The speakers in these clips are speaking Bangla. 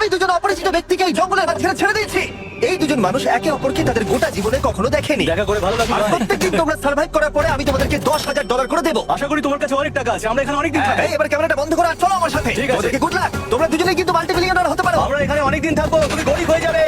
আমি দুজন অপরিচিত ব্যক্তিকে এই জঙ্গলের মাঝখানে ছেড়ে দিয়েছি। এই দুজন মানুষ একে অপরকে তাদের গোটা জীবনে কখনো দেখেনি। দেখা করে ভালো লাগলো আর ভাই। প্রত্যেকদিন তোমরা সার্ভাইভ করার পরে আমি তোমাদেরকে $10,000 করে দেবো। আশা করি তোমার কাছে অনেক টাকা আছে, আমরা এখানে অনেক দিন থাকবো। এই, এবার ক্যামেরাটা বন্ধ করো আর চলো আমার সাথে। ঠিক আছে। তোমাদেরকে গুড লাক। তোমরা দুজনেই কিন্তু মাল্টিমিলিয়নার হতে পারো। আমরা এখানে অনেক দিন থাকবো, তুমি গরিব হয়ে যাবে।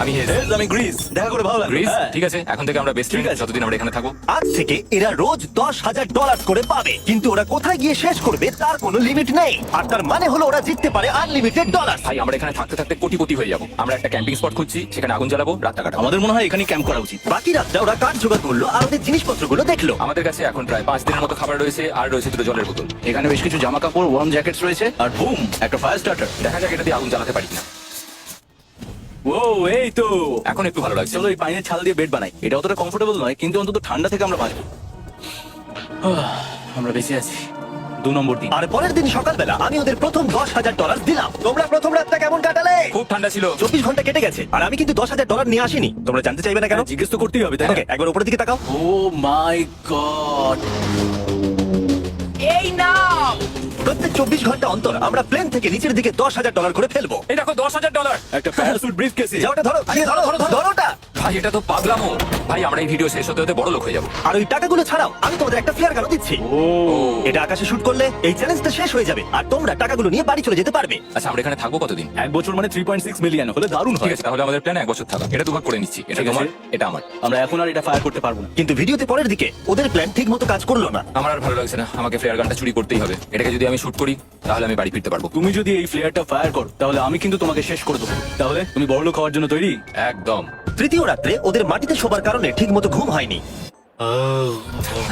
আমি হেজ। আমি গ্রিস, দেখা করে ভালো লাগলো। গ্রিস, হ্যাঁ। ঠিক আছে, এখন থেকে আমরা বেস্ট ঠিক ফ্রেন্ড আছে। যতদিন আমরা এখানে থাকবো। আজ থেকে এরা রোজ $10,000 করে পাবে, কিন্তু ওরা কোথায় গিয়ে শেষ করবে তার কোনো লিমিট নেই। আর তার মানে হলো ওরা জিততে পারে আনলিমিটেড ডলার। ভাই আমরা এখানে থাকতে থাকতে কোটিপতি হয়ে যাবো। আমরা একটা ক্যাম্পিং স্পট খুঁজছি, সেখানে আগুন জ্বালাবো, রাতটা কাটাবো। আমাদের মনে হয় এখানে ক্যাম্প করা উচিত। বাকি রাতটা ওরা কাঠ জোগাড় করলো আর ওদের জিনিসপত্রগুলো দেখলো। আমাদের কাছে এখন প্রায় 5 দিনের মতো খাবার রয়েছে, আর রয়েছে 2 জলের বোতল। এখানে বেশ কিছু জামা কাপড়, ওয়ার্ম জ্যাকেটস রয়েছে, আর বুম, একটা ফায়ার স্টার্টার। দেখা যাক এটা দিয়ে আগুন জ্বালাতে পারি কিনা। ও, এই তো। এখন একটু ভালো লাগছে। চলো এই পাইনের ছাল দিয়ে বেড বানাই। এটা অতটা কমফোর্টেবল নয়, কিন্তু অন্তত ঠান্ডা থেকে আমরা বাঁচবো। আমরা বেঁচে আছি। 2 নম্বর দিন। আর পরের দিন সকালবেলা আমি ওদের প্রথম $10,000 দিলাম। তোমরা প্রথম রাতটা কেমন কাটালে? খুব ঠান্ডা ছিল। 24 ঘন্টা কেটে গেছে আর আমি কিন্তু $10,000 নিয়ে আসিনি। তোমরা জানতে চাইবে না কেন? হ্যাঁ, জিজ্ঞেস তো করতেই হবে, তাই না? ওকে, একবার উপরের দিকে তাকাও। ও মাই গড। প্রত্যেক 24 ঘন্টা অন্তর আমরা প্লেন থেকে নিচের দিকে $10,000 করে ফেলবো। এই দেখো $10,000। একটা প্যারাসুট ব্রিফকেসে। যাও ওটা ধরো, গিয়ে ধরো, ধরো ওটা। ভাই এটা তো পাগলামো। ভাই আমরা এই ভিডিও শেষ হতে হতে বড় লোক হয়ে যাবো। আর ওই টাকাগুলো ছাড়াও আমি তোমাদের একটা ফ্লেয়ার গানও দিচ্ছি। ও, এটা আকাশে শুট করলে এই চ্যালেঞ্জটা শেষ হয়ে যাবে আর তোমরা টাকাগুলো নিয়ে বাড়ি চলে যেতে পারবে। আচ্ছা আমরা এখানে থাকবো কতদিন? 1 বছর মানে 3.6 মিলিয়ন হলে দারুণ ঠিক হয়। আছে, তাহলে আমাদের প্ল্যান 1 বছর থাকা। এটা দুভাগ করে নিচ্ছি, এটা ঠিক আছে। তোমার, এটা আমার। আমরা এখন আর এটা ফায়ার করতে পারবো না। কিন্তু ভিডিওতে পরের দিকে ওদের প্ল্যান ঠিক মতো কাজ করলো না। আমার আর ভালো লাগছে না, আমাকে ফ্লেয়ার গানটা চুরি করতেই হবে। এটাকে যদি আমি শুট করি তাহলে আমি বাড়ি ফিরতে পারবো। তুমি যদি এই ফ্লেয়ারটা ফায়ার করো তাহলে আমি কিন্তু তোমাকে শেষ করে দেবো। তাহলে তুমি বড়লোক হওয়ার জন্য তৈরি? একদম। তৃতীয় রাত্রে ওদের মাটিতে শোবার কারণে ঠিক মতো ঘুম হয়নি।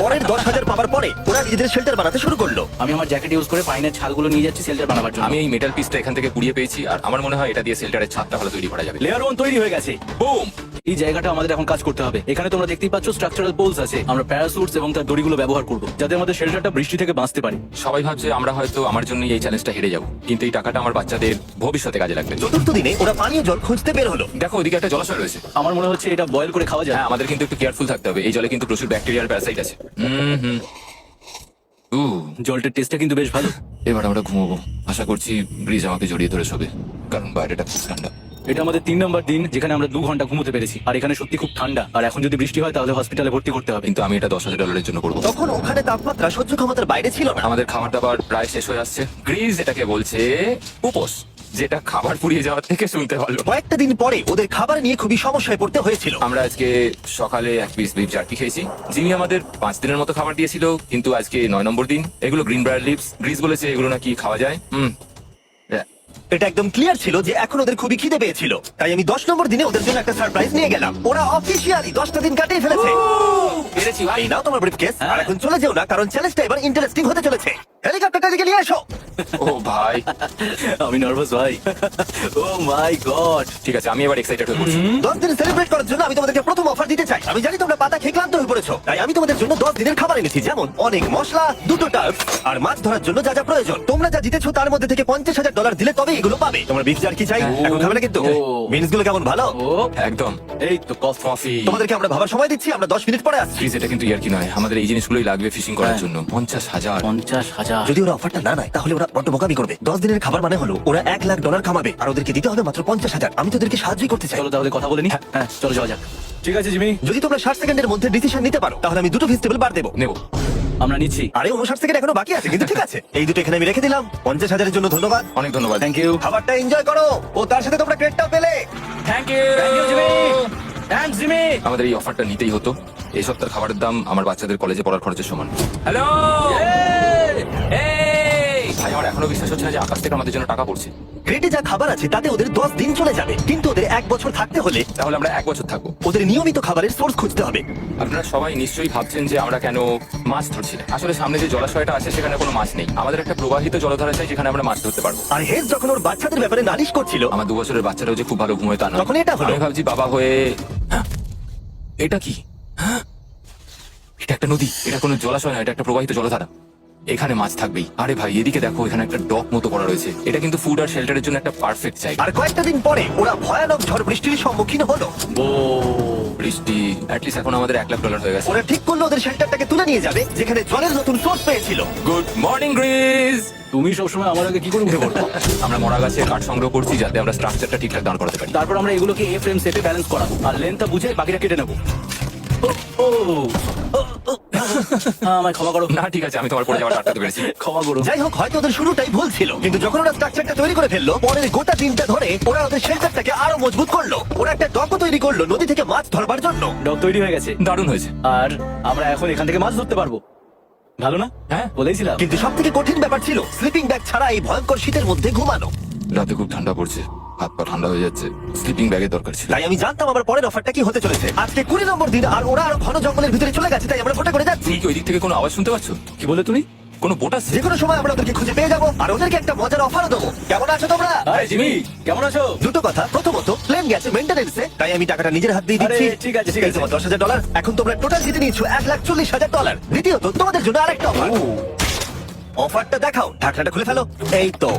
পরের 10,000 পাওয়ার পরে ওরা নিজেদের শেল্টার বানাতে শুরু করলো। আমি আমার জ্যাকেট ইউজ করে পাইনের ছালগুলো নিয়ে যাচ্ছি শেল্টার বানাবার জন্য। আমি এই মেটাল পিসটা এখান থেকে কুড়িয়ে পেয়েছি, আর আমার মনে হয় এটা দিয়ে শেল্টারের ছাদটা ভালো তৈরি করা যাবে। লেয়ার 1 তৈরি হয়ে গেছে। বুম। এই জায়গাটা আমাদের এখন কাজ করতে হবে। এখানে তোমরা দেখতেই পাচ্ছ স্ট্রাকচারাল পোলস আছে। আমরা প্যারাসুটস এবং তার দড়িগুলো ব্যবহার করব যাতে আমাদের শেল্টারটা বৃষ্টি থেকে বাঁচতে পারে। সবাই ভাবছে আমরা হয়তো আমার জন্য এই চ্যালেঞ্জটা হেরে যাবো, কিন্তু এই টাকাটা আমার বাচ্চাদের ভবিষ্যতে কাজে লাগবে। চতুর্থ দিনে ওরা পানীয় জল খুঁজতে বের হলো। দেখো ওদিকে একটা জলাশয় রয়েছে। আমার মনে হচ্ছে এটা বয়েল করে খাওয়া যায়। হ্যাঁ, আমাদের কিন্তু একটু কেয়ারফুল থাকতে হবে। এই জলে কিন্তু প্রচুর ব্যাকটেরিয়া আর প্যারাসাইট আছে। হুম। জলটার টেস্টটা কিন্তু বেশ ভালো। এবার আমরা ঘুমোবো। আশা করছি ব্রিজ আমাকে জড়িয়ে ধরে শোবে, কারণ বাইরেটা খুব ঠান্ডা। এটা আমাদের 3 নম্বর দিন যেখানে আমরা 2 ঘন্টা ঘুমোতে পেরেছি। আর এখানে সত্যি খুব ঠান্ডা। আর এখন যদি বৃষ্টি হয় তাহলে হসপিটালে ভর্তি করতে হবে। কিন্তু আমি এটা $10,000 জন্য করবো। তখন ওখানে তাপমাত্রা সহ্য ক্ষমতার বাইরে ছিল না। আমাদের খাবার দাবার প্রায় শেষ হয়ে আসছে। গ্রিজ এটাকে বলছে উপোস, যেটা খাবার পুড়িয়ে যাওয়ার থেকে শুনতে ভালো। কয়েকটা দিন পরে ওদের খাবার নিয়ে খুবই সমস্যায় পড়তে হয়েছিল। আমরা আজকে সকালে 1 পিস বিফ জার্কি খেয়েছি। জিমি আমাদের 5 দিনের মতো খাবার দিয়েছিল, কিন্তু আজকে 9 নম্বর দিন। এগুলো গ্রিন ব্রায়ার লিভস। গ্রিজ বলেছে এগুলো নাকি খাওয়া যায়। এটা একদম ক্লিয়ার ছিল যে এখন ওদের খুবই খিদে পেয়েছিল। তাই আমি 10 নম্বর দিনে ওদের জন্য একটা সারপ্রাইজ নিয়ে গেলাম। ওরা অফিসিয়ালি 10টা দিন কাটিয়ে ফেলেছে। পেরেছি ভাই। এই নাও তোমার ব্রিফকেস। আর এখন চলে যেও না, কারণ চ্যালেঞ্জটা এবার ইন্টারেস্টিং হতে চলেছে। হেলিকপ্টারটা দিকে নিয়ে এসো। ও ভাই, আমি নার্ভাস ভাই। ও মাই গড। ঠিক আছে, আমি এবার এক্সাইটেড হয়ে পড়ছি। 10 দিন সেলিব্রেট করার জন্য আমি তোমাদেরকে প্রথম অফার দিতে চাই। আমি জানি তোমরা পাতা খেয়ে ক্লান্ত হয়ে পড়েছো, তাই আমি তোমাদের জন্য 10 দিনের খাবার এনেছি, যেমন অনেক মশলা, 2টো টার্ফ আর মাছ ধরার জন্য যা যা প্রয়োজন। তোমরা যা জিতেছো তার মধ্যে থেকে $50,000 দিলে তবে এগুলো পাবে। তোমার বিফ জার্কি চাই? এখন খাবে না কিন্তু। মিন্স গুলো কেমন ভালো? ও একদম। এই তো কফি। কফি। তোমাদেরকে আমরা ভাবার সময় দিচ্ছি, আমরা 10 মিনিট পরে আসছি। প্লিজ, এটা কিন্তু ইয়ার্কি নয়। আমাদের এই জিনিসগুলোই লাগবে ফিশিং করার হ্যাঁ। জন্য। 50,000। 50,000। যদি ওরা অফারটা না নেয় তাহলে ওরা বড্ড বোকামি করবে। 10 দিনের খাবার মানে হলো ওরা $1,00,000 কামাবে আর ওদেরকে দিতে হবে মাত্র 50,000। আমি তো ওদেরকে সাহায্য করতে চাই। চলো তাহলে কথা বলে নি। হ্যাঁ, চলো যাওয়া যাক। ঠিক আছে জিমি, যদি তোমরা 60 সেকেন্ডের মধ্যে ডিসিশন নিতে পারো তাহলে আমি 2টো ভেজিটেবল বার দেবো। নেব। আমরা নিচ্ছি। আরে 59 সেকেন্ড এখনো বাকি আছে, কিন্তু ঠিক আছে। এই দুটো এখানে আমি রেখে দিলাম। 50,000-এর জন্য ধন্যবাদ। অনেক ধন্যবাদ। Thank you. খাবারটা এনজয় করো। ও তার সাথে তোমরা ক্রেডটাও পেলে। Thank you. Thank you Jimmy. Thanks Jimmy. আমাদের এই অফারটা নিতেই হতো। এই সপ্তাহের খাবারের দাম আমার বাচ্চাদের কলেজে পড়ার খরচের সমান। হ্যালো ভাই, আমার এখনো বিশ্বাস হচ্ছে না যে আকাশ থেকে আমাদের জন্য টাকা পড়ছে। ক্রেটে যা খাবার আছে তাতে ওদের 10 দিন চলে যাবে, কিন্তু ওদের 1 বছর থাকতে হলে তাহলে আমরা 1 বছর থাকবো। ওদের নিয়মিত খাবারের সোর্স খুঁজতে হবে। আপনারা সবাই নিশ্চয়ই ভাবছেন যে আমরা কেন মাছ ধরছি না। আসলে সামনে যে জলাশয়টা আছে সেখানে কোনো মাছ নেই। আমাদের একটা প্রবাহিত জলধারা চাই যেখানে আমরা মাছ ধরতে পারবো। আর হেজ যখন ওর বাচ্চাদের ব্যাপারে নালিশ করছিল, আমার 2 বছরের বাচ্চাটাও যে খুব ভালো ঘুমোয় তা না। তখন এটা হলো। আমি ভাবছি বাবা হয়ে, হ্যাঁ, এটা কি? হ্যাঁ, এটা একটা নদী। এটা কোনো জলাশয় না, এটা একটা প্রবাহিত জলধারা। এখানে মাছ থাকবেই। আরে ভাই এদিকে দেখো, এখানে একটা ডক মতো করা রয়েছে। এটা কিন্তু ফুড আর শেল্টারের জন্য একটা পারফেক্ট জায়গা। আর কয়েকটা দিন পরে ওরা ভয়ানক ঝড় বৃষ্টির সম্মুখীন হলো। ও বৃষ্টি অ্যাটলিস্ট এখন আমাদের $1,00,000 হয়ে গেছে। ওরা ঠিক করলো ওদের শেল্টারটাকে তুলে নিয়ে যাবে, যেখানে জলের নতুন সোর্স পেয়েছিল। Good morning Greece. তুমি সবসময় আমার আগে কি করে উঠে পড়ো? আমরা মরা গাছের কাঠ সংগ্রহ করছি যাতে আমরা স্ট্রাকচারটা ঠিকঠাক দাঁড় করাতে পারি। তারপর আমরা এগুলোকে এ ফ্রেম সেটে ব্যালেন্স করাবো আর লেন্থটা বুঝে বাকিটা কেটে নেবো। ও, ও, ও, ও, আমায় ক্ষমা করো। না ঠিক আছে, আমি তোমার পড়ে যাওয়ার আটকাতে পেরেছি। ক্ষমা করো। যাই হোক, হয়তো ওদের শুরুটাই ভুল ছিল, কিন্তু যখন ওরা স্ট্রাকচারটা তৈরি করে ফেললো, পরের গোটা দিনটা ধরে ওরা ওদের শেল্টারটাকে আরো মজবুত করলো। ওরা একটা ডকও তৈরি করলো নদী থেকে মাছ ধরবার জন্য। ডক তৈরি হয়ে গেছে দারুণ হয়েছে। আর আমরা এখন এখান থেকে মাছ ধরতে পারবো। ভালো না? হ্যাঁ। বলেইছিলাম। কিন্তু সব থেকে কঠিন ব্যাপার ছিল স্লিপিং ব্যাগ ছাড়া এই ভয়ঙ্কর শীতের মধ্যে ঘুমানো। রাতে খুব ঠান্ডা পড়ছে, হাত পা ঠান্ডা হয়ে যাচ্ছে। স্লিপিং ব্যাগের দরকার ছিল। তাই আমি জানতাম আমার পরের অফারটা কি হতে চলেছে। আজকে 20 নম্বর দিন, আর ওরা আরো ঘন জঙ্গলের ভিতরে চলে গেছে, তাই আমরা ফটো করে যাচ্ছি। তুমি কি ওই দিক থেকে কোনো আওয়াজ শুনতে পাচ্ছ? কি বলে তুমি? কোনো বোট আসছে? যে কোনো সময় আমরা ওদেরকে খুঁজে পেয়ে যাবো, আর ওদেরকে একটা মজার অফারও দেবো। কেমন আছো তোমরা? হাই জিমি, কেমন আছো? দুটো কথা, প্রথমত প্লেন গেছে মেইনটেনেন্সে, তাই আমি টাকাটা নিজের হাত দিয়ে দিচ্ছি। আরে, ঠিক আছে, ঠিক এই আছে। তোমার $10,000। এখন তোমরা টোটাল জিতে নিয়েছো $1,40,000। দ্বিতীয়ত তোমাদের জন্য আরেকটা অফার। অফারটা দেখাও, ঢাকনাটা খুলে ফেলো। এই তো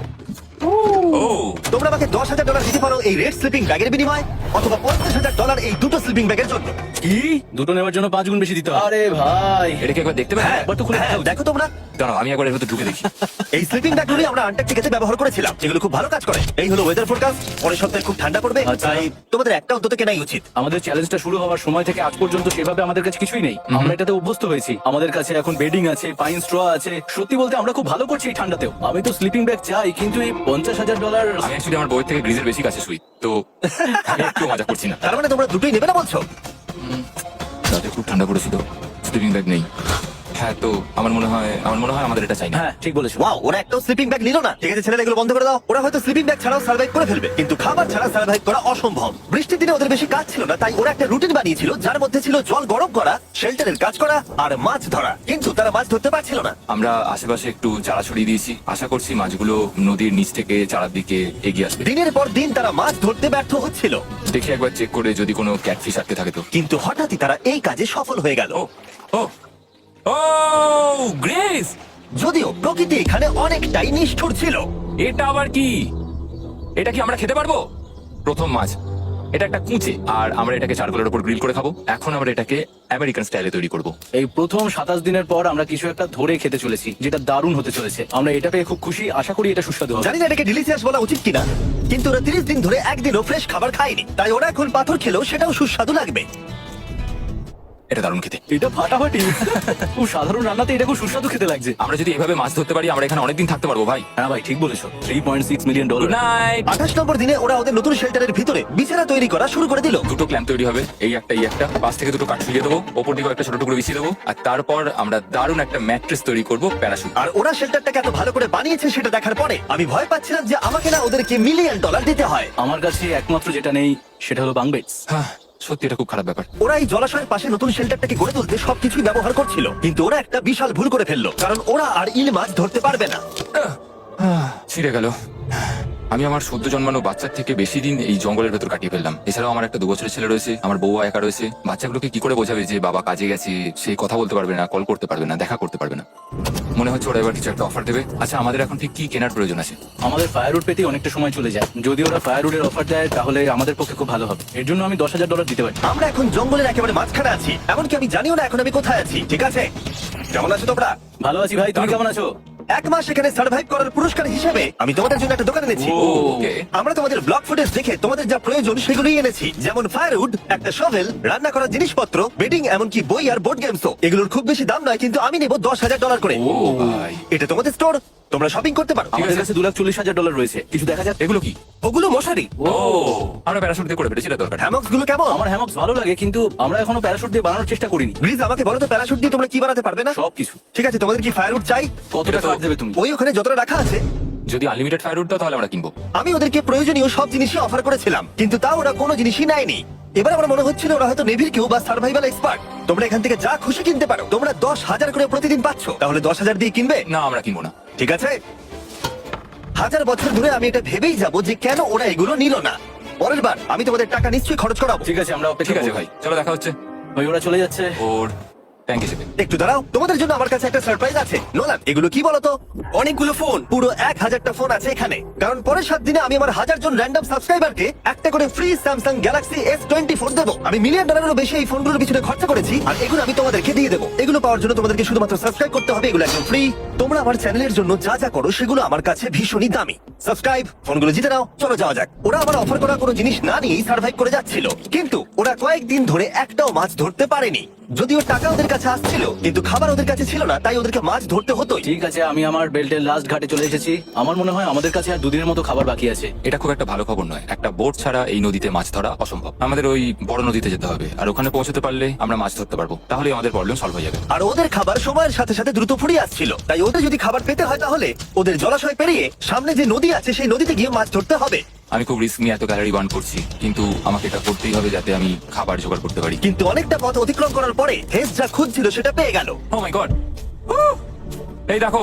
ও তোমরা আমাকে $10,000 দিতে পারো এই রেড স্লিপিং ব্যাগের বিনিময়ে, অথবা $50,000 এই দুটো স্লিপিং ব্যাগের জন্য। কি? দুটো নেওয়ার জন্য 5 গুণ বেশি দিতে হবে? আরে ভাই, এটা কি একবার দেখতে পাবে? হ্যাঁ, একবার তো খুলে হ্যাঁ, দেখাও। দেখো তোমরা। দাঁড়াও আমি একবার এর ভিতরে ঢুকে দেখি। এই স্লিপিং ব্যাগগুলি আমরা আন্টার্কটিকাতে ব্যবহার করেছিলাম, যেগুলো খুব ভালো কাজ করে। এই হলো ওয়েদার ফোরকাস্ট, পরের সপ্তাহে খুব ঠান্ডা পড়বে, আচ্ছা। তাই তোমাদের একটা অন্তত কেনাই উচিত। আমাদের চ্যালেঞ্জটা শুরু হওয়ার সময় থেকে আজ পর্যন্ত সেভাবে আমাদের কাছে কিছুই নেই। আমরা এটাতে অভ্যস্ত হয়েছি। আমাদের কাছে এখন বেডিং আছে, পাইন স্ট্র আছে। সত্যি বলতে আমরা খুব ভালো করছি এই ঠান্ডাতেও। আমি তো স্লিপিং ব্যাগ চাই, কিন্তু এই $50,000 আমি অ্যাকচুয়ালি আমার বউয়ের থেকে গ্রিজের বেশি কাছে শুই, তো আমি একটু মজা করছি না। তার মানে তোমরা দুটোই নেবে না বলছো? রাতে খুব ঠান্ডা পড়েছিল, স্লিপিং ব্যাগ নেই। হ্যাঁ, তো আমার মনে হয় আমাদের এটা চাই না। হ্যাঁ, ঠিক বলেছো। ওয়াও, ওরা একটাও স্লিপিং ব্যাগ নিল না। ঠিক আছে ছেলেরা, এগুলো বন্ধ করে দাও। ওরা হয়তো স্লিপিং ব্যাগ ছাড়াও সার্ভাইভ করে ফেলবে, কিন্তু খাবার ছাড়া সার্ভাইভ করা অসম্ভব। বৃষ্টির দিনে ওদের বেশি কাজ ছিল না, তাই ওরা একটা রুটিন বানিয়েছিল, যার মধ্যে ছিল জল গরম করা, শেল্টারের কাজ করা আর মাছ ধরা। কিন্তু তারা মাছ ধরতে পারছিল না। আমরা আশেপাশে একটু চারা ছড়িয়ে দিয়েছি, আশা করছি মাছগুলো নদীর নিচ থেকে চারার দিকে এগিয়ে আসবে। দিনের পর দিন তারা মাছ ধরতে ব্যর্থ হচ্ছিল, দেখি একবার চেক করে যদি কোনো ক্যাটফিশ আটকে থাকে তো। কিন্তু হঠাৎই তারা এই কাজে সফল হয়ে গেল। ও ও ও গ্রেস, যদিও প্রকৃতি এখানে অনেকটাই নিষ্ঠুর ছিল। এটা আবার কি? এটা কি আমরা খেতে পারবো? প্রথম মাছ। এটা একটা কুঁচে, আর আমরা এটাকে চারকোলের উপর গ্রিল করে খাবো। এখন আমরা এটাকে আমেরিকান স্টাইলে তৈরি করব। এই প্রথম 27 দিনের পর আমরা কিছু একটা ধরে খেতে চলেছি, যেটা দারুণ হতে চলেছে। আমরা এটা পেয়ে খুব খুশি, আশা করি এটা সুস্বাদু হবে। জানি না এটাকে ডিলিশিয়াস বলা উচিত কিনা, কিন্তু ওরা 30 দিন ধরে একদিনও ফ্রেশ খাবার খায়নি, তাই ওরা এখন পাথর খেলেও সেটাও সুস্বাদু লাগবে। এটা দারুণ খেতে। এটা ফাটাফাটি। খুব সাধারণ রান্নাতে এটা খুব সুস্বাদু খেতে লাগছে। আমরা যদি এভাবে মাছ ধরতে পারি, আমরা এখানে অনেকদিন থাকতে পারবো ভাই। হ্যাঁ ভাই, ঠিক বলেছো। $3.6 মিলিয়ন। Good night. 28 নম্বর দিনে ওরা ওদের নতুন শেল্টারের ভিতরে বিছানা তৈরি করা শুরু করে দিল। দুটো ক্ল্যাম্প তৈরি হবে, এই একটা পাশ থেকে দুটো কাঠ ঝুলিয়ে দেবো, ওপর দিকে একটা ছোট টুকরো বিছিয়ে দেবো, আর তারপর আমরা দারুণ একটা ম্যাট্রেস তৈরি করব প্যারাশুট। আর ওরা শেল্টারটাকে এত ভালো করে বানিয়েছে সেটা দেখার পরে আমি ভয় পাচ্ছিলাম যে আমাকে না ওদেরকে $1,000,000 দিতে হয়। আমার কাছে একমাত্র যেটা নেই সেটা হলো বাংবেটস। সত্যি এটা খুব খারাপ ব্যাপার। ওরা এই জলাশয়ের পাশে নতুন শেল্টারটাকে গড়ে তুলতে সবকিছুই ব্যবহার করছিল, কিন্তু ওরা একটা বিশাল ভুল করে ফেললো, কারণ ওরা আর ইল মাছ ধরতে পারবে না। ছিঁড়ে গেল। আমি আমার সদ্য জন্মানো বাচ্চার থেকে বেশি দিন এই জঙ্গলের ভেতর কাটিয়ে ফেললাম। এছাড়াও আমার একটা 2 বছরের ছেলে রয়েছে, আমার বউ একা রয়েছে। বাচ্চাগুলোকে কি করে বোঝাবে যে বাবা কাজে গেছে? সে কথা বলতে পারবে না, কল করতে পারবে না, দেখা করতে পারবে না। মনে হচ্ছে ওরা এবার কিছু একটা অফার দেবে। আচ্ছা, আমাদের এখন ঠিক কি কেনার প্রয়োজন আছে? আমাদের ফায়ারউড পেতে অনেকটা সময় চলে যায়। যদি ওরা ফায়ারউডের অফার দেয় তাহলে আমাদের পক্ষে খুব ভালো হবে। এর জন্য আমি $10,000 দিতে পারি। আমরা এখন জঙ্গলের একেবারে মাঝখানে আছি, এমনকি আমি জানিও না এখন আমি কোথায় আছি। ঠিক আছে, কেমন আছো তোমরা? ভালো আছি ভাই, তুমি কেমন আছো? 1 মাস এখানে সার্ভাইভ করার পুরস্কার হিসেবে আমি তোমাদের জন্য একটা দোকান এনেছি। ওকে। আমরা তোমাদের ব্লগ ফুটেজ দেখে তোমাদের যা প্রয়োজন সেগুলোই এনেছি, যেমন ফায়ারউড, একটা শভেল, রান্না করার জিনিসপত্র, বেডিং, এমনকি বই আর বোর্ড গেমসও। এগুলোর খুব বেশি দাম নয়, কিন্তু আমি নেব $10,000 করে। ও ভাই, এটা তোমাদের স্টোর, তোমরা শপিং করতে পারো। আমাদের কাছে $2,40,000 রয়েছে। কিছু দেখা যাক। এগুলো কি? ওগুলো মশারি। ও, আমরা প্যারাশুট দিয়ে করে ফেলেছি, এটা দরকার। হ্যামক্স গুলো কেমন? আমার হ্যামক্স ভালো লাগে, কিন্তু আমরা এখনো প্যারাশুট দিয়ে বানানোর চেষ্টা করিনি। প্লিজ আমাকে বলো তো, প্যারাশুট দিয়ে তোমরা কি বানাতে পারবে না? সবকিছু। ঠিক আছে, তোমাদের কি ফায়ারউড চাই? কত এটা টাকা তো- আর দেবে তুমি? ওই ওখানে যতটা রাখা আছে। যদি আনলিমিটেড ফায়ারউড দাও তাহলে আমরা কিনবো। আমি ওদেরকে প্রয়োজনীয় সব জিনিসই অফার করেছিলাম, কিন্তু তাও ওরা কোনো জিনিসই নেয়নি। এবার আমার মনে হচ্ছিল ওরা হয়তো নেভির কেউ বা সার্ভাইভাল এক্সপার্ট। তোমরা এখান থেকে যা খুশি কিনতে পারো। তোমরা 10,000 করে প্রতিদিন পাচ্ছ, তাহলে 10,000 দিয়ে কিনবে? না, আমরা কিনবো না। ঠিক আছে, 1000 বছর ধরে আমি এটা ভেবেই যাব যে কেন ওরা এগুলো নিল না। পরের বার আমি তোমাদের টাকা নিশ্চয়ই খরচ করাবো। ঠিক আছে, আমরা অপেক্ষা ঠিক আছে করব। ভাই, চলো দেখা হচ্ছে। ওই ওরা চলে যাচ্ছে। ওর প্র্যাঙ্ক হিসেবে। একটু দাঁড়াও, তোমাদের জন্য আমার কাছে একটা সারপ্রাইজ আছে। নোলান, এগুলো কি বলতো? অনেকগুলো ফোন, পুরো 1000টা ফোন আছে এখানে। কারণ পরের 7 দিনে আমি আমার 1000 জন র্যান্ডম সাবস্ক্রাইবারকে একটা করে ফ্রি স্যামসাং গ্যালাক্সি S24 দেবো। আমি $1 মিলিয়নেরও বেশি এই ফোনগুলোর পিছনে খরচা করেছি, আর এগুলো আমি তোমাদেরকে দিয়ে দেবো। এগুলো পাওয়ার জন্য তোমাদেরকে শুধুমাত্র সাবস্ক্রাইব করতে হবে, এগুলো একদম ফ্রি। তোমরা আমার চ্যানেলের জন্য যা যা করো সেগুলো আমার কাছে ভীষণই দামি। সাবস্ক্রাইব, ফোনগুলো জিতে নাও, চলো যাওয়া যাক। ওরা আমার অফার করা কোনো জিনিস না নিয়েই সার্ভাইভ করে যাচ্ছিল, কিন্তু ওরা কয়েকদিন ধরে একটাও মাছ ধরতে পারেনি। যদিও টাকা ওদের কাছে আসছিল, কিন্তু খাবার ওদের কাছে ছিল না, তাই ওদেরকে মাছ ধরতে হতো। ঠিক আছে, আমি আমার বেল্টের লাস্ট ঘাটে চলে এসেছি। আমার মনে হয় আমাদের কাছে আর 2 দিনের মতো খাবার বাকি আছে। এটা খুব একটা ভালো খবর নয়। একটা বোট ছাড়া এই নদীতে মাছ ধরা অসম্ভব। আমাদের ওই বড় নদীতে যেতে হবে, আর ওখানে পৌঁছতে পারলে আমরা মাছ ধরতে পারবো। তাহলে আমাদের প্রবলেম সলভ হয়ে যাবে। আর ওদের খাবার সময়ের সাথে সাথে দ্রুত ফুরিয়ে আসছিল, তাই ওদের যদি খাবার পেতে হয় তাহলে ওদের জলাশয় পেরিয়ে সামনে যে নদী আছে সেই নদীতে গিয়ে মাছ ধরতে হবে। আমি খুব রিস্ক নিয়ে এত ক্যালোরি বার্ন করছি, কিন্তু আমাকে এটা করতেই হবে যাতে আমি খাবার জোগাড় করতে পারি। কিন্তু অনেকটা পথ অতিক্রম করার পরে হেস যা খুঁজছিল সেটা পেয়ে গেল। ও মাই গড, এই দেখো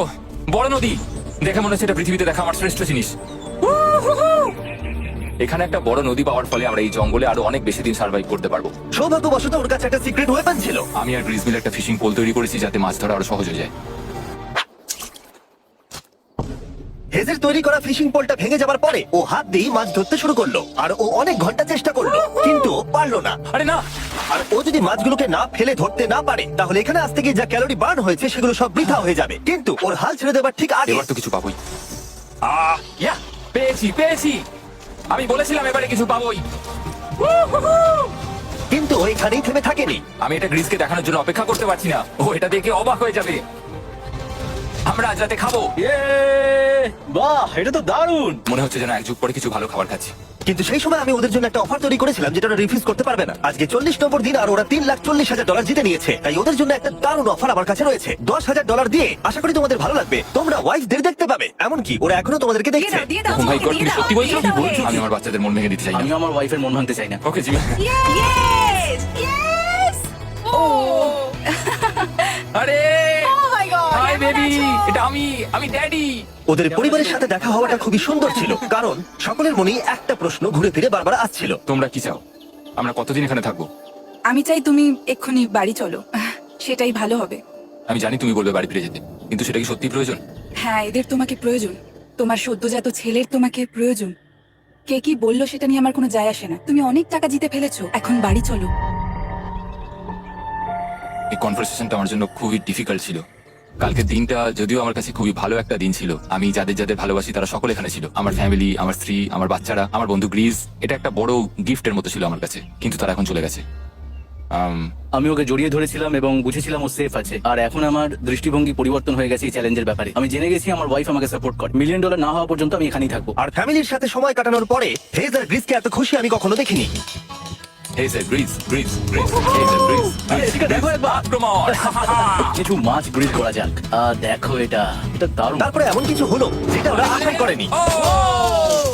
বড় নদী। দেখে মনে হচ্ছে এটা পৃথিবীতে দেখা আমার শ্রেষ্ঠ জিনিস। এখানে একটা বড় নদী পাওয়ার ফলে আমরা এই জঙ্গলে আরো অনেক বেশি দিন সার্ভাইভ করতে পারবো। সৌভাগ্যবশত ওর কাছে একটা সিক্রেট ওয়েপন ছিল। আমি আর গ্রিস মিল একটা ফিশিং পোল তৈরি করেছি যাতে মাছ ধরা আরো সহজ হয়ে যায়। হেজের তৈরি করা ফিশিং পোলটা ভেঙে যাবার পরে ও হাত দিয়ে মাছ ধরতে শুরু করলো, আর ও অনেক ঘন্টা চেষ্টা করলো, কিন্তু পারলো না। আরে না, আর ও যদি মাছগুলোকে না ফেলে ধরতে না পারে তাহলে এখানে আসতে গিয়ে যা ক্যালোরি বার্ন হয়েছে সেগুলো সব বৃথা হয়ে যাবে। কিন্তু ওর হাল ছেড়ে দেবার ঠিক আগে এবার তো কিছু পাবোই। ইয়া, পেয়েছি। আমি বলেছিলাম এবারে কিছু পাবোই। কিন্তু ও এখানেই থেমে থাকেনি। আমি এটা গ্রিসকে দেখানোর জন্য অপেক্ষা করতে পারছি না। ও এটা দেখে অবাক হয়ে যাবে। আমরা আজ রাতে খাবো। বাহ, এটা তো দারুণ। মনে হচ্ছে যেন এক যুগ পরে কিছু ভালো খাবার খাচ্ছি। কিন্তু সেই সময় আমি ওদের জন্য একটা অফার তৈরি করেছিলাম যেটা ওরা রিফিউজ করতে পারবে না। আজকে 40 নম্বর দিন, আর ওরা $3,40,000 জিতে নিয়েছে। তাই ওদের জন্য একটা দারুণ অফার আমার কাছে রয়েছে। $10,000 দিয়ে আশা করি তোমাদের ভালো লাগবে। তোমরা ওয়াইফদের দেখতে পাবে, এমনকি ওরা এখনো তোমাদেরকে দেখছে। ও মাই গড, তুমি সত্যি বলছো? আমি আমার বাচ্চাদের মন ভেঙে দিতে চাই না। আমি আমার ওয়াইফের মন ভাঙতে চাই না। Okay Jimmy. Yes! Yes! Oh! আরে Oh my God! হাই কেমন বেবি, আছো? এটা আমি ড্যাডি। ওদের পরিবারের সাথে দেখা হওয়াটা খুবই সুন্দর ছিল, কারণ সকলের মনেই একটা প্রশ্ন ঘুরে ফিরে বারবার আসছিল। তোমরা কি চাও? আমরা কতদিন এখানে থাকবো? আমি চাই তুমি এক্ষুনি বাড়ি চলো, সেটাই ভালো হবে। আমি জানি তুমি বলবে বাড়ি ফিরে যেতে, কিন্তু সেটা কি সত্যি প্রয়োজন? হ্যাঁ, এদের তোমাকে প্রয়োজন। তোমার সদ্যজাত ছেলের তোমাকে প্রয়োজন। কে কি বললো সেটা নিয়ে আমার কোনো যায় আসে না। তুমি অনেক টাকা জিতে ফেলেছো, এখন বাড়ি চলো। এই কনভারসেশনটা আমার জন্য খুবই ডিফিকাল্ট ছিল। কালকের দিনটা যদিও আমার কাছে খুবই ভালো একটা দিন ছিল। আমি যাদের যাদের ভালোবাসি তারা সকলে এখানে ছিল। আমার ফ্যামিলি, আমার স্ত্রী, আমার বাচ্চারা, আমার বন্ধু গ্রিস। এটা একটা বড় গিফটের মতো ছিল আমার কাছে, কিন্তু তারা এখন চলে গেছে। আমি ওকে জড়িয়ে ধরেছিলাম এবং বুঝেছিলাম ও সেফ আছে। আর এখন আমার দৃষ্টিভঙ্গি পরিবর্তন হয়ে গেছে এই চ্যালেঞ্জের ব্যাপারে। আমি জেনে গেছি আমার ওয়াইফ আমাকে সাপোর্ট করে। $1 মিলিয়ন না হওয়া পর্যন্ত আমি এখানেই থাকবো। আর ফ্যামিলির সাথে সময় কাটানোর পরে হেজ আর গ্রিসকে এত খুশি আমি কখনো দেখিনি। Hey sir, Greece. Hey sir, আরে, এদিকে দেখো একবার। আক্রমণ। কিছু মাছ গ্রিল করা যাক। দেখো এটা দারুণ। তারপরে এমন কিছু হলো যেটা ওরা আশাই করেনি।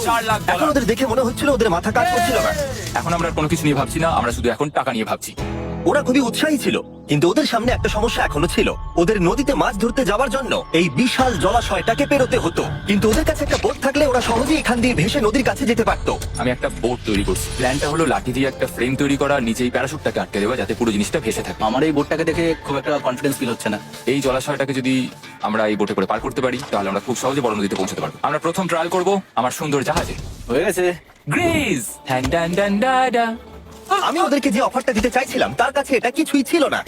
$4 এখন ওদের দেখে মনে হচ্ছিল ওদের মাথা কাজ করছিল না। এখন আমরা আর কোনো কিছু নিয়ে ভাবছি না, আমরা শুধু এখন টাকা নিয়ে ভাবছি। ওরা খুবই উৎসাহী ছিল, কিন্তু ওদের সামনে একটা সমস্যা এখনো ছিল। ওদের নদীতে মাছ ধরতে যাওয়ার জন্য এই বিশাল জলাশয়টাকে পেরোতে হতো, কিন্তু ওদের কাছে একটা বোট থাকলে ওরা সহজেই এখান দিয়ে ভেসে নদীর কাছে যেতে পারতো। আমি একটা বোট তৈরি করছি। প্ল্যানটা হলো লাঠি দিয়ে একটা ফ্রেম তৈরি করা, নিচেই প্যারাশুটটাকে আটকে দেওয়া যাতে পুরো জিনিসটা ভেসে থাকে। আমার এই বোটটাকে দেখে খুব একটা কনফিডেন্স ফিল হচ্ছে না। এই জলাশয়টাকে যদি আমরা এই বোটে করে পার করতে পারি তাহলে আমরা খুব সহজে বড় নদীতে পৌঁছতে পারবো। আমরা প্রথম ট্রায়াল করব আমার সুন্দর জাহাজে। হয়ে গেছে। গ্রিস। আমি ওদেরকে যে অফারটা দিতে চাইছিলাম তার কাছে এটা কিছুই ছিল না।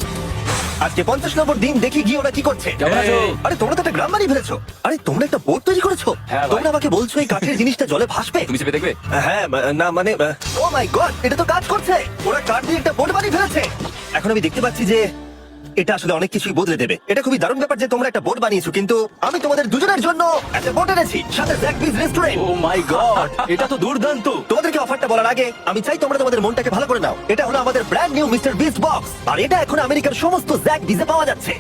আজকে 50 নম্বর দিন, দেখি গিয়ে ওরা কি করছে। কেমন আছো? আরে তোমরা তো একটা গ্রাম বানিয়ে ফেলেছো। আরে তোমরা একটা বোট তৈরি করেছো? হ্যাঁ ভাই। তোমরা আমাকে বলছো এই কাঠের জিনিসটা জলে ভাসবে? তুমি চেপে দেখবে? হ্যাঁ, না মানে ও মাই গড, এটা তো কাজ করছে। ওরা কাঠ দিয়ে একটা বোট বানিয়ে ফেলেছে। এখন আমি দেখতে পাচ্ছি যে এটা আসলে অনেক কিছুই বদলে দেবে। এটা খুবই দারুণ ব্যাপার যে তোমরা একটা বোট বানিয়েছো, কিন্তু আমি তোমাদের দুজনের জন্য একটা বোট এনেছি, সাথে জ্যাকবিজ রেস্টুরেন্ট। ও মাই গড, এটা তো দুর্দান্ত। তোমাদেরকে অফারটা বলার আগে আমি চাই তোমরা তোমাদের মনটাকে ভালো করে নাও। এটা হলো আমাদের brand new Mister Beast box, আর এটা এখন আমেরিকার সমস্ত জ্যাকবিজে পাওয়া যাচ্ছে।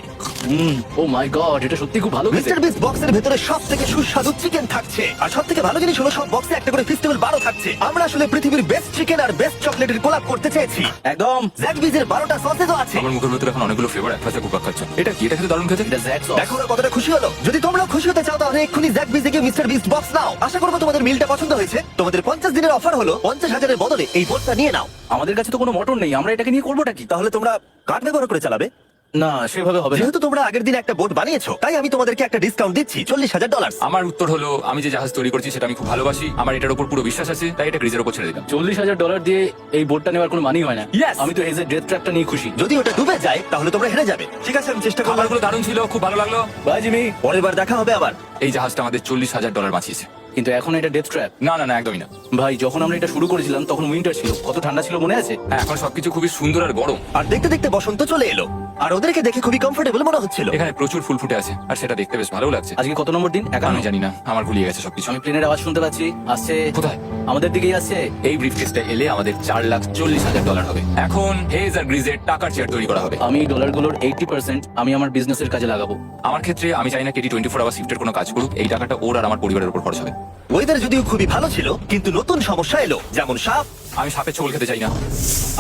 ও মাই গড, এটা সত্যি খুব ভালো খেতে। মিস্টার বিস্ট বক্সের ভেতরে সবথেকে সুস্বাদু চিকেন থাকছে, আর সবথেকে ভালো জিনিস হলো সব বক্সে একটা করে ফেস্টিভ্যাল বারও থাকছে। আমরা আসলে পৃথিবীর বেস্ট চিকেন আর বেস্ট চকলেটের কোলাপ করতে চেয়েছি। একদম। জ্যাকবিজের 12টা সসেজও আছে। আমার মুখের ভেতরে এখন অনেকগুলো ফ্লেভার একসাথে কুক খাচ্ছে। এটা কি? এটা খেতে দারুণ খেতে। এটা জ্যাক সস। দেখো ওরা কতটা খুশি হলো। যদি তোমরাও খুশি হতে চাও তাহলে এক্ষুনি জ্যাকবিজে গিয়ে মিস্টার বিস্ট বক্স নাও। আশা করবো তোমাদের মিলটা পছন্দ হয়েছে। তোমাদের 50 দিনের অফার হলো 50,000-এর বদলে এই বোটটা নিয়ে নাও। আমাদের কাছে তো কোনো মোটর নেই, আমরা এটাকে নিয়ে করবোটা কি? তাহলে তোমরা কাঠ ব্যবহার করে চালাবে? না সেভাবে হবে না। যেহেতু তোমরা আগের দিন একটা বোট বানিয়েছো, তাই আমি তোমাদেরকে একটা ডিসকাউন্ট দিচ্ছি, $40,000। আমার উত্তর হলো আমি যে জাহাজ তৈরি করছি সেটা আমি খুব ভালোবাসি, আমার এটার উপর পুরো বিশ্বাস আছে, তাই এটা গ্রিজের উপর ছেড়ে দিলাম। $40,000 দিয়ে এই বোটটা নেওয়ার কোনো মানি হয় না। Yes! আমি তো হেজের ডেথ ট্র্যাপটা নিয়ে খুশি। যদি ওটা ডুবে যায় তাহলে তোমরা হেরে যাবে। ঠিক আছে, আমি চেষ্টা করবো। খাবারগুলো দারুণ ছিল, খুব ভালো লাগলো। Bye Jimmy. পরের বার দেখা হবে আবার। এই জাহাজটা আমাদের $40,000 বাঁচিয়েছে। কিন্তু এখন এটা ডেথ ট্র্যাপ। না না না, একদমই না। ভাই যখন আমরা এটা শুরু করেছিলাম তখন উইন্টার ছিল, কত ঠান্ডা ছিল মনে আছে? হ্যাঁ, এখন সবকিছু খুবই সুন্দর আর গরম। আর দেখতে দেখতে বসন্ত চলে এলো, আর ওদেরকে দেখে খুবই কমফোর্টেবল মনে হচ্ছিল। এখানে প্রচুর ফুল ফুটে আছে আর সেটা দেখতে বেশ ভালো লাগছে। আজকে কত নম্বর দিন? 51। আমি জানি না, আমার গুলিয়ে গেছে সবকিছু। আমি প্লেনের আওয়াজ শুনতে পাচ্ছি, আসছে। কোথায়? আমাদের দিকেই আসছে। এই ব্রিফকেসটা এলে আমাদের $4,40,000 হবে। এখন হেজ আর গ্রিজের টাকার চেয়ার তৈরি করা হবে। আমি ডলারগুলোর 80% আমি আমার বিজনেসের কাজে লাগাবো। আমার ক্ষেত্রে আমি চাই না কেটি 24 আওয়ার শিফটের কোনো কাজ করুক। এই টাকাটা ওর আর আমার পরিবারের উপর খরচ হবে। ওয়েদার যদিও খুবই ভালো ছিল, কিন্তু নতুন সমস্যা এলো, যেমন সাপ আমি সাপের ছোবল খেতে চাই না।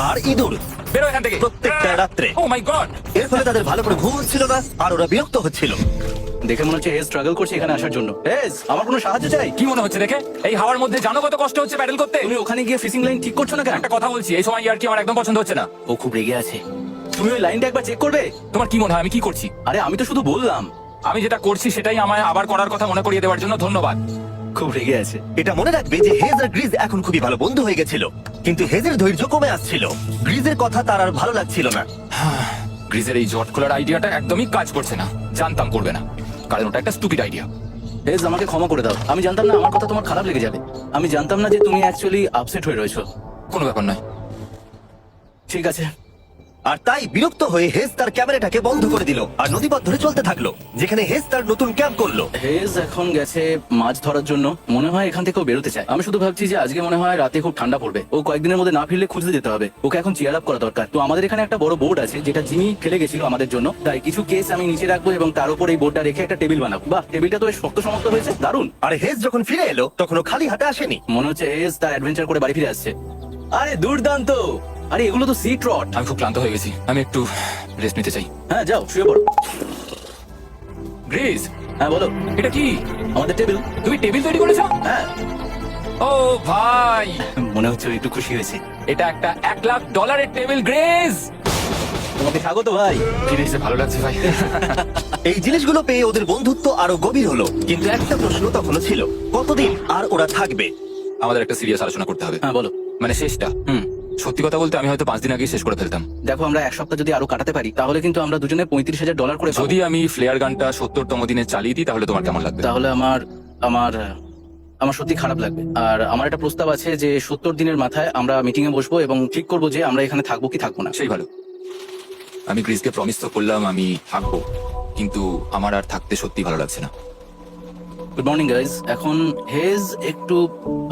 আর ইঁদুর বেরো এখান থেকে। প্রত্যেকটা রাত্রে। ও মাই গড! এর ফলে তাদের ভালো করে ঘুম হচ্ছিল না, আর ওরা বিরক্ত হচ্ছিল। দেখে মনে হচ্ছে হেজ স্ট্রাগল করছে এখানে আসার জন্য। হেজ, আমার কোনো সাহায্য চাই? কি মনে হচ্ছে দেখে? এই হাওয়ার মধ্যে জানো কত কষ্ট হচ্ছে প্যাডেল করতে? তুমি ওখানে গিয়ে ফিশিং লাইন ঠিক করছো না কেন? একটা কথা বলছি, এই সময় ইয়ার কি আমার একদম পছন্দ হচ্ছে না। ও খুব রেগে আছে। তুমি ওই লাইনটা একবার চেক করবে? তোমার কি মনে হয় আমি কি করছি? আরে আমি তো শুধু বললাম। আমি যেটা করছি সেটাই আমায় আবার করার কথা মনে করিয়ে দেওয়ার জন্য ধন্যবাদ। খুব রেগে আছে। এটা মনে রাখবে যে হেজ আর গ্রিজ এখন খুবই ভালো বন্ধু হয়ে গেছিল, কিন্তু হেজের ধৈর্য কমে আসছিল। গ্রিজের কথা তার আর ভালো লাগছিল না। গ্রিজের এই জট খোলার আইডিয়াটা একদমই কাজ করছে না। জানতাম করবে না, কারণ ওটা একটা স্টুপিড আইডিয়া। হেজ, আমাকে ক্ষমা করে দাও। আমি জানতাম না আমার কথা তোমার খারাপ লেগে যাবে। আমি জানতাম না যে তুমি অ্যাকচুয়ালি আপসেট হয়ে রয়েছো। কোনো ব্যাপার নয়। ঠিক আছে। আর তাই বিরক্ত হয়ে হেজ তার ক্যামেরাটাকে বন্ধ করে দিল, আর নদীপথ ধরে চলতে থাকলো, যেখানে হেজ তার নতুন ক্যাম্প করলো। হেজ এখন গেছে মাছ ধরার জন্য। মনে হয় এখান থেকেও বেরোতে চায়। আমি শুধু ভাবছি যে আজকে মনে হয় রাতে খুব ঠান্ডা পড়বে। ও কয়েকদিনের মধ্যে না ফিরলে খুঁজতে যেতে হবে। ওকে এখন চিয়ার আপ করা দরকার। তো আমাদের এখানে একটা বড় বোর্ড আছে যেটা জিমি ফেলে গেছিল আমাদের জন্য। তাই কিছু কেস আমি নিচে রাখবো এবং তার উপর এই বোর্ডটা রেখে একটা টেবিল বানাবো। বাহ, টেবিলটা তো বেশ শক্ত সমস্ত হয়েছে, দারুণ। আর হেজ যখন ফিরে এলো তখন ও খালি হাতে আসেনি। মনে হচ্ছে হেজ তার অ্যাডভেঞ্চার করে বাড়ি ফিরে আসছে। আরে দুর্দান্ত! আরে এগুলো তো সি ট্রট। আমি খুব ক্লান্ত হয়ে গেছি, আমি একটু রেস্ট নিতে চাই। হ্যাঁ যাও, শুয়ে পড়ো। গ্রিজ, হ্যাঁ বলো। এটা কি? আমাদের টেবিল। তুমি টেবিল তৈরি করেছো? হ্যাঁ, ও ভাই, মনে হচ্ছে ও একটু খুশি হয়েছে। এটা একটা $1,00,000 টেবিল। গ্রিজ, তোমাকে স্বাগত ভাই। ফিরে এসে ভালো লাগছে ভাই। এই জিনিসগুলো পেয়ে ওদের বন্ধুত্ব আরো গভীর হলো, কিন্তু একটা প্রশ্ন তখনও ছিল, কতদিন আর ওরা থাকবে? আমাদের একটা সিরিয়াস আলোচনা করতে হবে, হ্যাঁ বলো। মানে শেষটা। সত্যি কথা বলতে আমি হয়তো 5 দিন আগেই শেষ করে ফেলতাম। দেখো, আমরা এক সপ্তাহ যদি আরো কাটাতে পারি তাহলে কিন্তু আমরা দুজনে $35,000 করে পাবো। যদি আমি ফ্লেয়ার গানটা 70তম দিনে চালিয়ে দিই তাহলে তোমার কেমন লাগবে? তাহলে আমার আমার আমার সত্যি খারাপ লাগবে। আর আমার একটা প্রস্তাব আছে যে 70 দিনের মাথায় আমরা মিটিং এ বসবো এবং ঠিক করবো যে আমরা এখানে থাকবো কি থাকবো না। সেই ভালো। আমি গ্রিজকে প্রমিস তো করলাম আমি থাকবো, কিন্তু আমার আর থাকতে সত্যি ভালো লাগছে না। Good morning guys. এখন হেজ একটু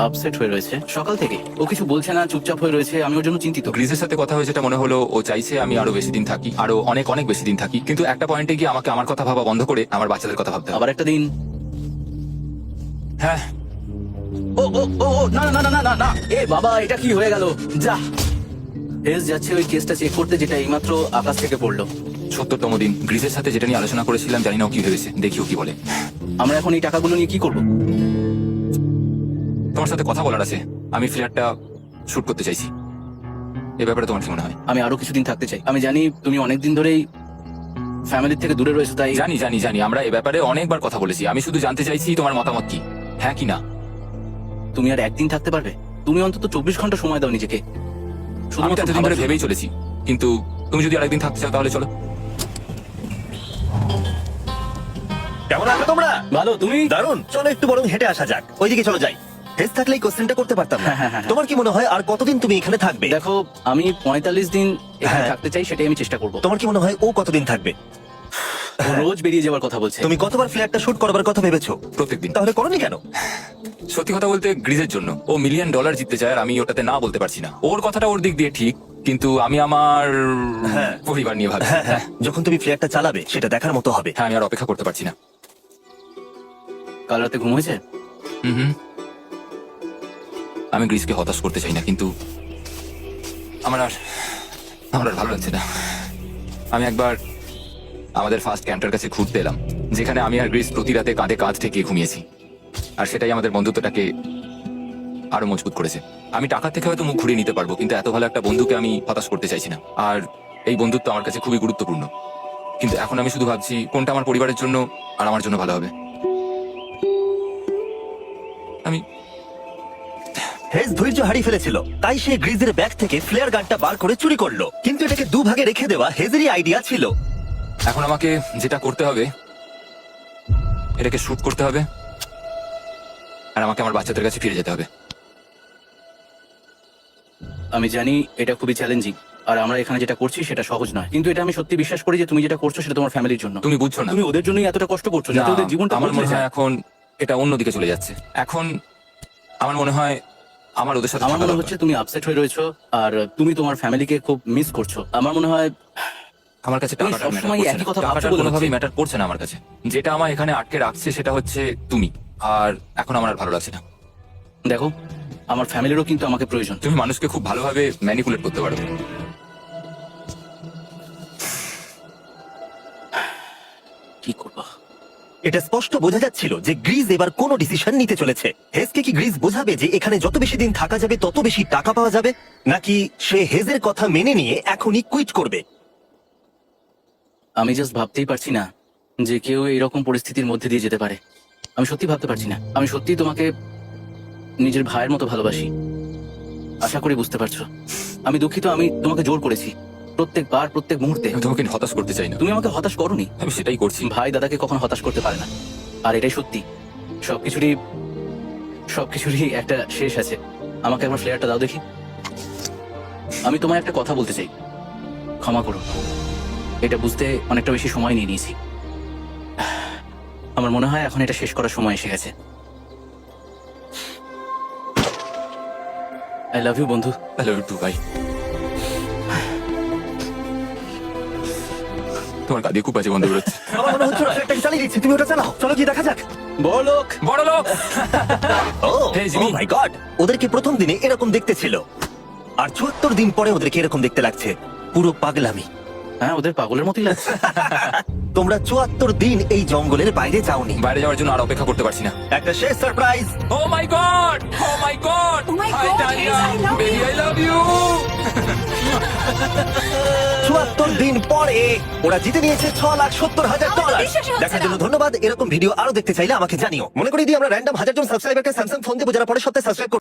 আপসেট হয়ে রয়েছে সকাল থেকে। ও কিছু বলছে না, চুপচাপ হয়ে রয়েছে। আমি ওর জন্য চিন্তিত। গ্রিজের সাথে কথা হয়েছে, মনে হলো ও চাইছে আমি আরো বেশি দিন থাকি, আরো অনেক অনেক বেশি দিন থাকি, কিন্তু একটা পয়েন্টে গিয়ে আমাকে আমার কথা ভাবা বন্ধ করে আমার বাচ্চাদের কথা ভাবতে হবে। আবার একটা দিন। হ্যাঁ, ও ও ও ও, না না না না না না, এ বাবা, এটা কি হয়ে গেল? যা, হেজ যাচ্ছে ওই কেসটা চেক করতে যেটা এইমাত্র আকাশ থেকে পড়লো। 70তম দিন। গ্রিজের সাথে যেটা নিয়ে আলোচনা করেছিলাম, জানি না ও কি ভেবেছে, দেখি ও কি বলে। আমরা এখন এই টাকাগুলো নিয়ে কি করবো? তোমার সাথে কথা বলার আছে। আমি ফ্ল্যাটটা শুট করতে চাইছি। এ ব্যাপারে তোমার কি মনে হয়? আমি আরো কিছুদিন থাকতে চাই। আমি জানি তুমি অনেকদিন ধরেই ফ্যামিলির থেকে দূরে রয়েছো, তাই জানি জানি জানি, আমরা এ ব্যাপারে অনেকবার কথা বলেছি। আমি শুধু জানতে চাইছি তোমার মতামত কি, হ্যাঁ কি না। তুমি আর একদিন থাকতে পারবে? তুমি অন্তত 24 ঘন্টা সময় দাও নিজেকে। আমি তো শুধুমাত্র এতদিন ভাবার ধরে জন্য। ভেবেই চলেছি, কিন্তু তুমি যদি আরেকদিন থাকতে চাও তাহলে চলো। কেমন আছো তোমরা? ভালো, তুমি? দারুণ। চলো একটু বরং হেঁটে আসা যাক, ওইদিকে চলো যাই। হেজ থাকলে এই কোশ্চেনটা করতে পারতাম না। হ্যাঁ। তোমার কি মনে হয় আর কতদিন তুমি এখানে থাকবে? দেখো, আমি 45 দিন এখানে হ্যাঁ। থাকতে চাই, সেটাই আমি চেষ্টা করবো। তোমার কি মনে হয় ও কতদিন থাকবে? ও রোজ বেরিয়ে যাওয়ার কথা বলছে। তুমি কতবার ফ্ল্যাটটা শুট করবার কথা ভেবেছো? প্রত্যেকদিন। তাহলে করনি কেন? সত্যি কথা বলতে গ্রিজের জন্য। ও $1 মিলিয়ন জিততে চায় আর আমি ওটাতে না বলতে পারছি না। ওর কথাটা ওর দিক দিয়ে ঠিক, কিন্তু আমি আমার হ্যাঁ। পরিবার নিয়ে ভাবছি। হ্যাঁ, যখন তুমি ফ্ল্যাটটা চালাবে সেটা দেখার মতো হবে। হ্যাঁ, আমি আর অপেক্ষা করতে পারছি না। কাল রাতে ঘুম হয়েছে? হুম। আমি গ্রিসকে হতাশ করতে চাই না, কিন্তু আমার আর ভালো লাগছে না। আমি একবার আমাদের ফার্স্ট ক্যাম্পটার কাছে ঘুরতে এলাম, যেখানে আমি আর গ্রিস প্রতি রাতে কাঁধে কাঁধ থেকে ঘুমিয়েছি, আর সেটাই আমাদের বন্ধুত্বটাকে আরো মজবুত করেছে। আমি টাকা থেকে হয়তো মুখ ঘুরিয়ে নিতে পারবো, কিন্তু এত ভালো একটা বন্ধুকে আমি হতাশ করতে চাইছি না। আর এই বন্ধুত্ব আমার কাছে খুবই গুরুত্বপূর্ণ। কিন্তু এখন আমি শুধু ভাবছি কোনটা আমার পরিবারের জন্য আর আমার জন্য ভালো হবে। আমি হেজ ধৈর্য হারিয়ে ফেলেছিল, তাই সে গ্রিজের ব্যাগ থেকে ফ্লেয়ার গানটা বার করে চুরি করলো। কিন্তু এটাকে দুভাগে রেখে দেওয়া হেজেরই আইডিয়া ছিল। এখন আমাকে যেটা করতে হবে, এটাকে শুট করতে হবে আর আমাকে আমার বাচ্চাদের কাছে ফিরে যেতে হবে। আমি জানি এটা খুবই চ্যালেঞ্জিং, আর আমরা এখানে যেটা করছি সেটা সহজ নয়, কিন্তু এটা আমি সত্যি বিশ্বাস করি যে তুমি যেটা করছো সেটা তোমার ফ্যামিলির জন্য। তুমি বুঝছো না, তুমি ওদের জন্যই এতটা কষ্ট করছো যাতে না, ওদের জীবনটা আমার বদলে মনে হয় যায়। এখন এটা অন্যদিকে চলে যাচ্ছে। এখন আমার মনে হয় আমার ওদের সাথে আমার থাকা মনে দরকার। হচ্ছে তুমি আপসেট হয়ে রয়েছো আর তুমি তোমার ফ্যামিলিকে খুব মিস করছো। আমার মনে হয় আমার কাছে তুমি টাকাটা সবসময় ম্যাটার একই করছে কথা না। ভাবছো টাকাটা বলে কোনোভাবেই হচ্ছে। ম্যাটার করছে না আমার কাছে। যেটা আমার এখানে আটকে রাখছে সেটা হচ্ছে তুমি। আর এখন আমার আর ভালো লাগছে না। দেখো, আমার ফ্যামিলিরও কিন্তু আমাকে প্রয়োজন। তুমি মানুষকে খুব ভালোভাবে ম্যানিপুলেট করতে পারো। কি করবো? এটা স্পষ্ট বোঝা যাচ্ছিল যে গ্রিজ এবার কোনো ডিসিশন নিতে চলেছে। হেজকে কি গ্রিজ বোঝাবে যে এখানে যত বেশি দিন থাকা যাবে তত বেশি টাকা পাওয়া যাবে, নাকি সে হেজের কথা মেনে নিয়ে এখনই কুইট করবে? আমি জাস্ট ভাবতেই পারছি না যে কেউ এরকম পরিস্থিতির মধ্যে দিয়ে যেতে পারে। আমি সত্যি ভাবতে পারছি না। আমি সত্যি তোমাকে নিজের ভাইয়ের মতো ভালোবাসি, আশা করি বুঝতে পারছো। আমি দুঃখিত, আমি তোমাকে জোর করেছি প্রত্যেকবার, প্রত্যেক মুহূর্তে। আমি তোমাকে হতাশ করতে চাই না, তুমি আমাকে হতাশ করোনি। আমি সেটাই করছি। ভাই দাদাকে কখনো হতাশ করতে পারে না, আর এটাই সত্যি। সবকিছুরই একটা শেষ আছে। আমাকে একবার ফ্লেয়ারটা দাও দেখি। আমি তোমায় একটা কথা বলতে চাই, ক্ষমা করো, এটা বুঝতে অনেকটা বেশি সময় নিয়ে নিয়েছি। আমার মনে হয় এখন এটা শেষ করার সময় এসে গেছে। আই লাভ ইউ বন্ধু। হ্যালো টু ভাই, তোমার কাঁদিয়ে খুব বাজে বন্ধ বেরোচ্ছে। আমার মনে হচ্ছে ফ্ল্যাটটাকে চালিয়ে দিচ্ছি, তুমি ওটা চালাও। চলো গিয়ে দেখা যাক। বড়লোক। বড় লোক। ও Hey, Jimmy. মাই গড, ওদেরকে প্রথম দিনে এরকম দেখতে ছিল, আর ৭৪ দিন পরে ওদেরকে এরকম দেখতে লাগছে। পুরো পাগলামি। হ্যাঁ, ওদের পাগলের মতোই লাগছে। তোমরা ৭৪ দিন এই জঙ্গলের বাইরে যাওনি। বাইরে যাওয়ার জন্য আর অপেক্ষা করতে পারছি না। একটা শেষ surprise. Oh my God, oh my God, Oh my God, Hayes, I love baby I love you. ৭৪ দিন পরে ওরা জিতে নিয়েছে $৬,৭০,০০০। আমার তো বিশ্বাসই হচ্ছে দেখার না। জন্য ধন্যবাদ। এরকম ভিডিও আরো দেখতে চাইলে আমাকে জানিও। মনে করি দিয়ে আমরা র্যান্ডম 1000 জন সাবস্ক্রাইবারকে স্যামসাং ফোন দেবো যারা পরের সপ্তাহে সাবস্ক্রাইব